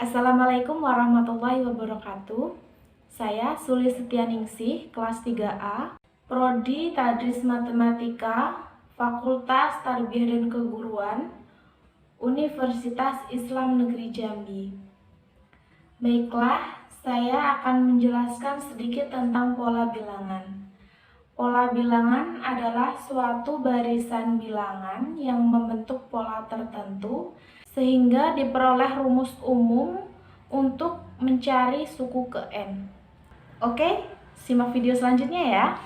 Assalamualaikum warahmatullahi wabarakatuh. Saya Sulistianingsih, kelas 3A, Prodi Tadris Matematika, Fakultas Tarbiyah dan Keguruan, Universitas Islam Negeri Jambi. Baiklah, saya akan menjelaskan sedikit tentang pola bilangan. Pola bilangan adalah suatu barisan bilangan yang membentuk pola tertentu sehingga diperoleh rumus umum untuk mencari suku ke N. Oke, simak video selanjutnya ya.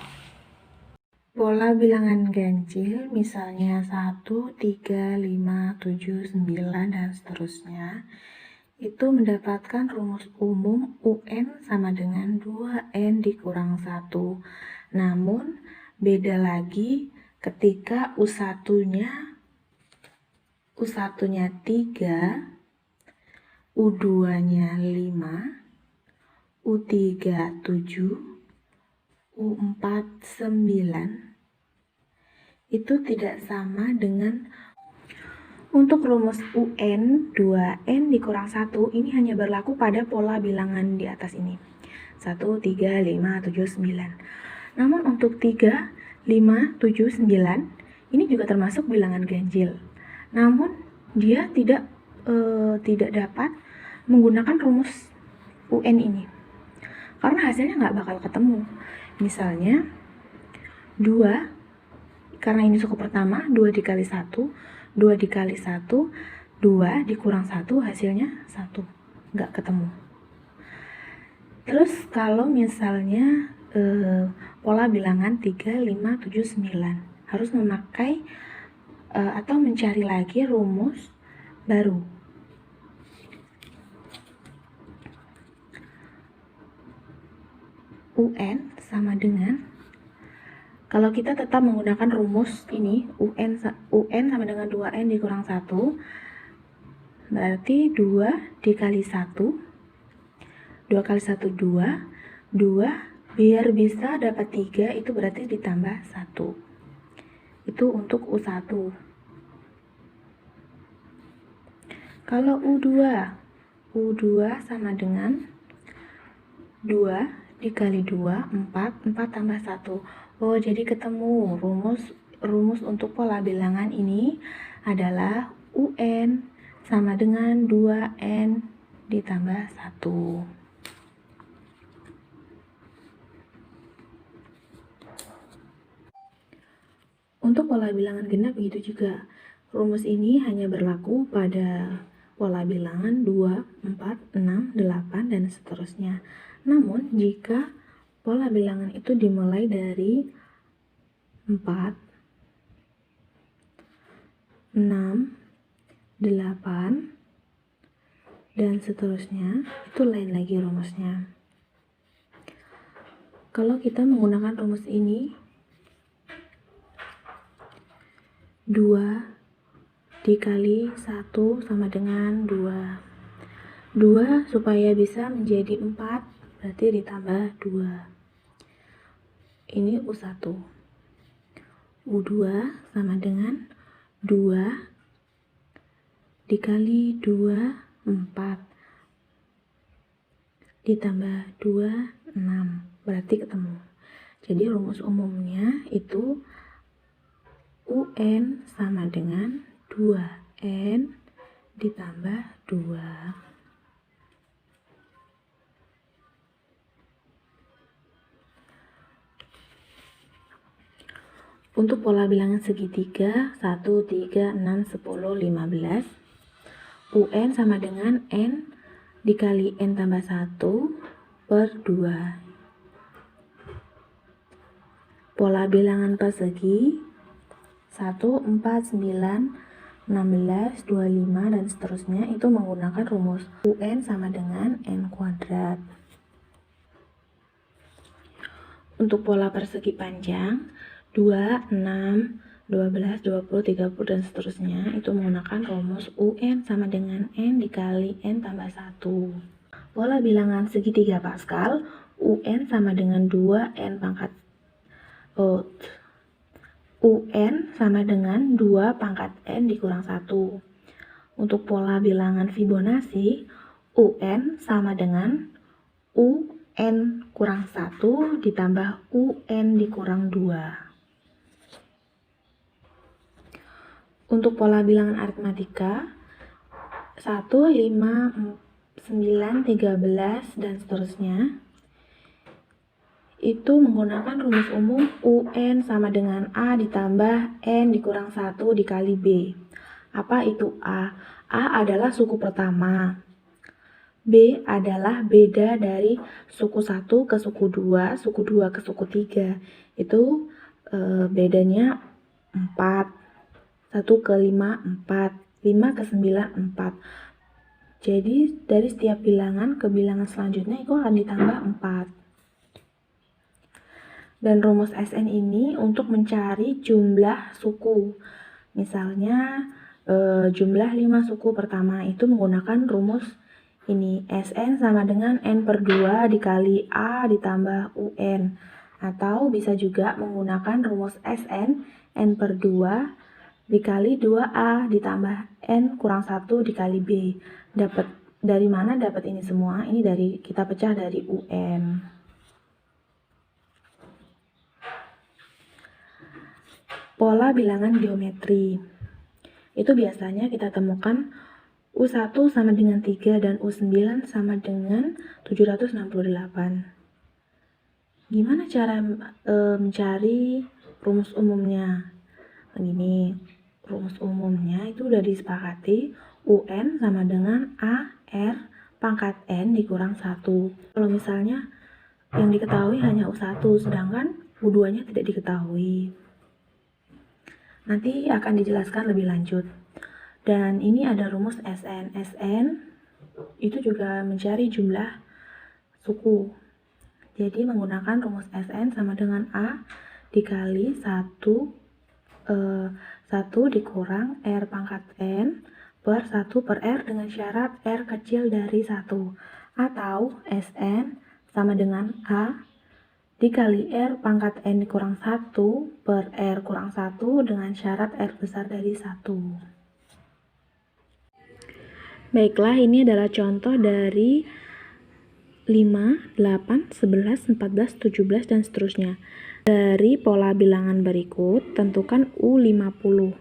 Pola bilangan ganjil misalnya 1, 3, 5, 7, 9, dan seterusnya itu mendapatkan rumus umum UN sama dengan 2N dikurang 1. Namun beda lagi ketika U1-nya 3, U2-nya 5, U3 7, U4 9 itu tidak sama dengan untuk rumus UN 2N dikurang 1 ini hanya berlaku pada pola bilangan di atas ini 1, 3, 5, 7, 9. Namun untuk 3, 5, 7, 9 ini juga termasuk bilangan ganjil. Namun dia tidak dapat menggunakan rumus UN ini karena hasilnya nggak bakal ketemu. Misalnya 2, karena ini suku pertama, 2 dikali 1, 2 dikali 1, 2 dikurang 1, hasilnya 1, nggak ketemu. Terus kalau misalnya pola bilangan 3, 5, 7, 9 harus memakai atau mencari lagi rumus baru. UN sama dengan, kalau kita tetap menggunakan rumus ini, UN sama dengan 2N dikurang 1, berarti 2 dikali 1, 2 kali 1 2, 2 biar bisa dapat 3 itu berarti ditambah 1. Itu untuk U1. Kalau U2 sama dengan 2 dikali 2, 4 tambah 1. Oh, jadi ketemu rumus untuk pola bilangan ini adalah UN sama dengan 2N ditambah 1. Untuk pola bilangan genap begitu juga. Rumus ini hanya berlaku pada pola bilangan 2, 4, 6, 8, dan seterusnya. Namun, jika pola bilangan itu dimulai dari 4, 6, 8, dan seterusnya, itu lain lagi rumusnya. Kalau kita menggunakan rumus ini, 2 dikali 1 sama dengan 2. 2 supaya bisa menjadi 4, berarti ditambah 2. Ini U1. U2 sama dengan 2 dikali 2, 4. Ditambah 2, 6. Berarti ketemu. Jadi rumus umumnya itu UN sama dengan 2N ditambah 2. Untuk pola bilangan segitiga 1, 3, 6, 10, 15, UN sama dengan N dikali N tambah 1 per 2. Pola bilangan persegi 1, 4, 9, 16, 25, dan seterusnya itu menggunakan rumus UN sama dengan N kuadrat. Untuk pola persegi panjang 2, 6, 12, 20, 30, dan seterusnya itu menggunakan rumus UN sama dengan N dikali N tambah 1. Pola bilangan segitiga Pascal UN sama dengan 2N pangkat UN sama dengan 2 pangkat N dikurang 1. Untuk pola bilangan Fibonacci UN sama dengan UN kurang 1 ditambah UN dikurang 2. Untuk pola bilangan aritmatika 1, 5, 9, 13, dan seterusnya itu menggunakan rumus umum UN sama dengan A ditambah N dikurang 1 dikali B. Apa itu A? A adalah suku pertama. B adalah beda dari suku 1 ke suku 2, suku 2 ke suku 3. Itu bedanya 4. 1 ke 5, 4. 5 ke 9, 4. Jadi dari setiap bilangan ke bilangan selanjutnya itu akan ditambah 4. Dan rumus SN ini untuk mencari jumlah suku. Misalnya jumlah 5 suku pertama itu menggunakan rumus ini. SN sama dengan N per 2 dikali A ditambah UN. Atau bisa juga menggunakan rumus SN N per 2 dikali 2A ditambah N kurang 1 dikali B. Dari mana dapat ini semua? Ini dari kita pecah dari UN. Pola bilangan geometri. Itu biasanya kita temukan U1 sama dengan 3 dan U9 sama dengan 768. Gimana cara mencari rumus umumnya? Begini, rumus umumnya itu udah disepakati UN sama dengan AR pangkat N dikurang 1. Kalau misalnya yang diketahui hanya U1, sedangkan U2-nya tidak diketahui. Nanti akan dijelaskan lebih lanjut. Dan ini ada rumus SN. SN itu juga mencari jumlah suku. Jadi menggunakan rumus SN sama dengan A dikali 1 dikurang R pangkat N per 1 per R dengan syarat R kecil dari 1. Atau SN sama dengan A dikali R pangkat N dikurang 1 per R kurang 1 dengan syarat R besar dari 1. Baiklah, ini adalah contoh dari 5, 8, 11, 14, 17, dan seterusnya. Dari pola bilangan berikut, tentukan U50.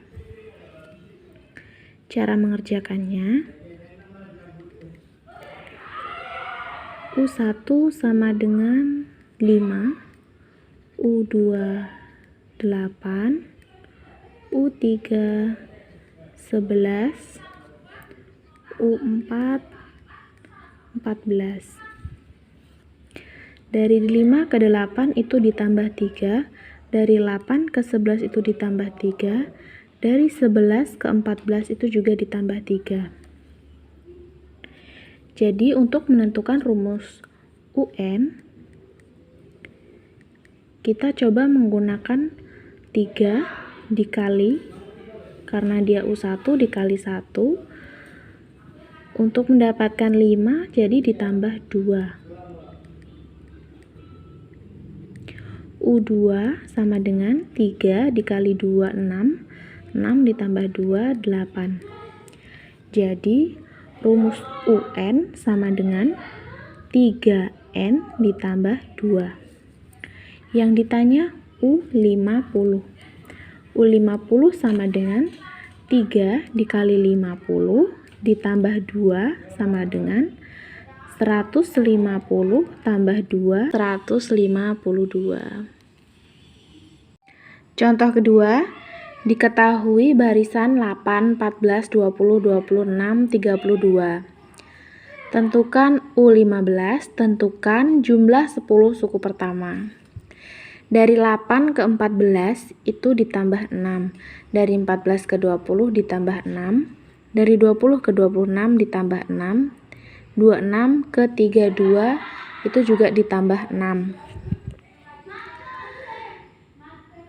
Cara mengerjakannya, U1 sama dengan 5, U2 8, U3 11, U4 14. Dari 5 ke 8 itu ditambah 3, dari 8 ke 11 itu ditambah 3, dari 11 ke 14 itu juga ditambah 3. Jadi untuk menentukan rumus UN, kita coba menggunakan 3 dikali, karena dia U1 dikali 1, untuk mendapatkan 5, jadi ditambah 2. U2 sama dengan 3 dikali 2, 6. 6 ditambah 2, 8. Jadi, rumus UN sama dengan 3N ditambah 2. Yang ditanya U50. U50 sama dengan 3 dikali 50 ditambah 2 sama dengan 150 tambah 2, 152. Contoh kedua, diketahui barisan 8, 14, 20, 26, 32. Tentukan U15, tentukan jumlah 10 suku pertama. Dari 8 ke 14 itu ditambah 6. Dari 14 ke 20 ditambah 6. Dari 20 ke 26 ditambah 6. 26 ke 32 itu juga ditambah 6.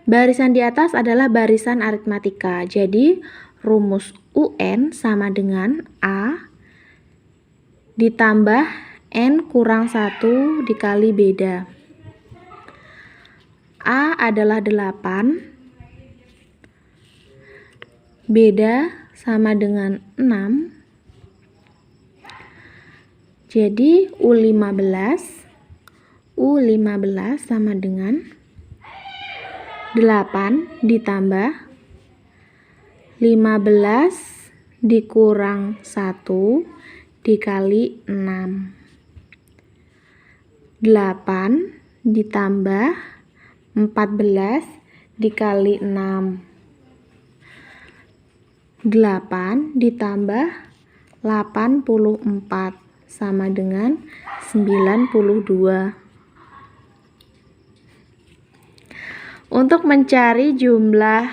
Barisan di atas adalah barisan aritmatika. Jadi rumus UN sama dengan A ditambah N kurang 1 dikali beda. A adalah 8, beda sama dengan 6, Jadi U15 sama dengan 8 ditambah 15 dikurang 1 dikali 6. 8 ditambah 14 dikali 6. 8 ditambah 84 sama dengan 92. Untuk mencari jumlah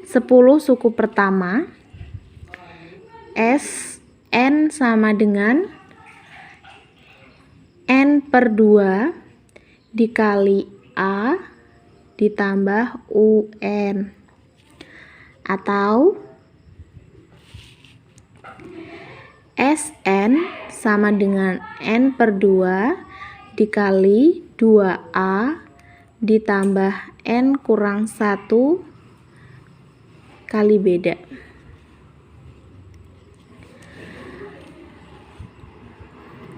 10 suku pertama, N sama dengan N/2 dikali A ditambah UN, atau Sn sama dengan N/2 dikali 2A ditambah N kurang 1 kali beda.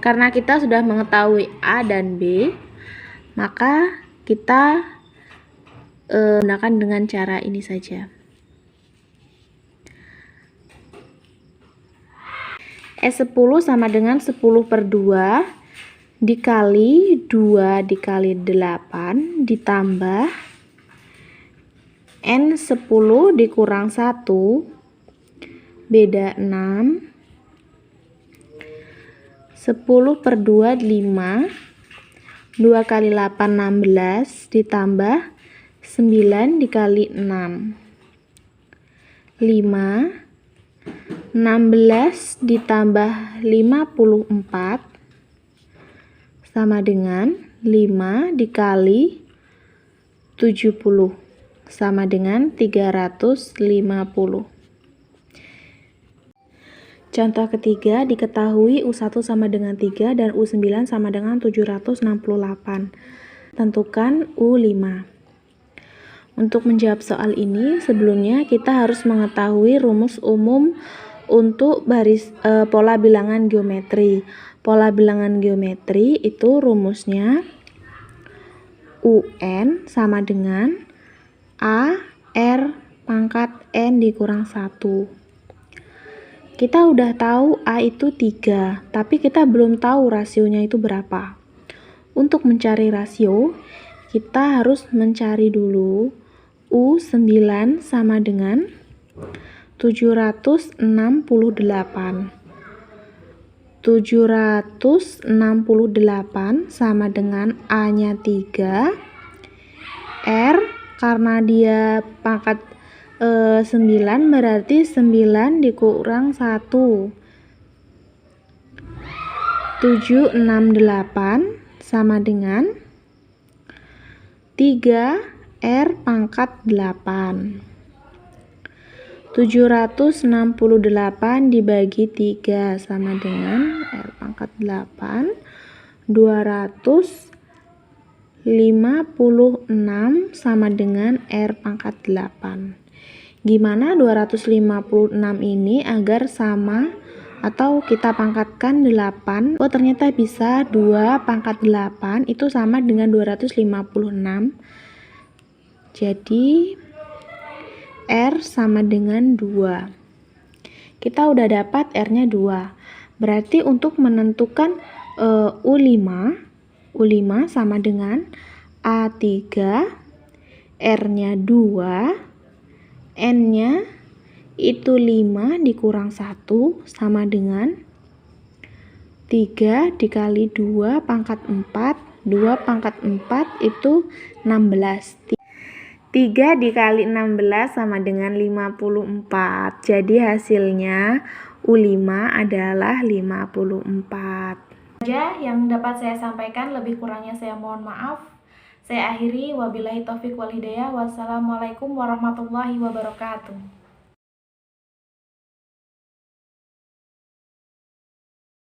Karena kita sudah mengetahui A dan B, maka kita gunakan dengan cara ini saja. S10 sama dengan 10/2 dikali 2 dikali 8 ditambah N10 dikurang 1 beda 6. 10/2 5, 2 kali 8 16 ditambah 9 dikali 6 5. 16 ditambah 54 sama dengan 5 dikali 70 sama dengan 350. Contoh ketiga, diketahui U1 sama dengan 3 dan U9 sama dengan 768. Tentukan U5. Untuk menjawab soal ini, sebelumnya kita harus mengetahui rumus umum untuk pola bilangan geometri. Pola bilangan geometri itu rumusnya UN sama dengan A R pangkat N dikurang 1. Kita udah tahu A itu 3, tapi kita belum tahu rasionya itu berapa. Untuk mencari rasio, kita harus mencari dulu U9 sama dengan 768. 768 sama dengan A-nya 3. R karena dia pangkat 9 berarti 9 dikurang 1. 768 sama dengan 3 R pangkat 8. 768 dibagi 3 sama dengan R pangkat 8. 256 sama dengan R pangkat 8. Gimana 256 ini agar sama atau kita pangkatkan 8? Oh, ternyata bisa. 2 pangkat 8 itu sama dengan 256. Jadi R sama dengan 2. Kita udah dapat R-nya 2. Berarti untuk menentukan U5 sama dengan A3, R-nya 2, N-nya itu 5 dikurang 1 sama dengan 3 dikali 2 pangkat 4. 2 pangkat 4 itu 16. 3 dikali 16 sama dengan 54. Jadi hasilnya U5 adalah 54. Saja yang dapat saya sampaikan, lebih kurangnya saya mohon maaf. Saya akhiri, wabillahi taufik wal hidayah. Wassalamualaikum warahmatullahi wabarakatuh.